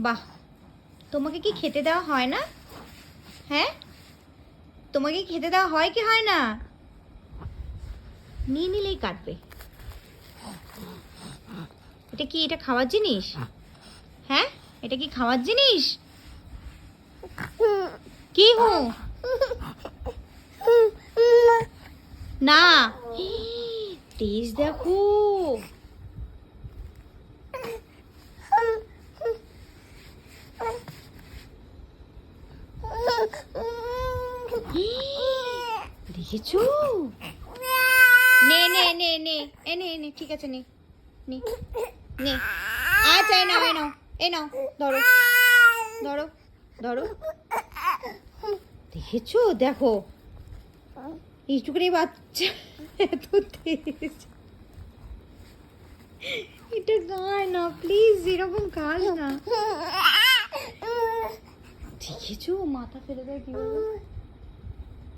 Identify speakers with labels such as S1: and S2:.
S1: বাহ, তোমাকে কি খেতে দেওয়া হয় না? হ্যাঁ, তোমাকে খেতে দেওয়া হয় কি হয় না? নিয়ে নিলেই কাটবে। এটা কি, এটা খাওয়ার জিনিস? হ্যাঁ, এটা কি খাওয়ার জিনিস? কি হো না, তেজ দেখো। দেখেছো? নে নে নে নে, এনে এনে, ঠিক আছে, নে নে নে। আচ্ছা, এই নাও, এই নাও, এই নাও, ধরো ধরো ধরো। দেখেছো? দেখো, এইটুকুনি বাচ্চা এত তেজ। এটা গায় না, প্লিজ, এরকম খাস না। দেখেছো মাথা ফেলে দেয় কিভাবে?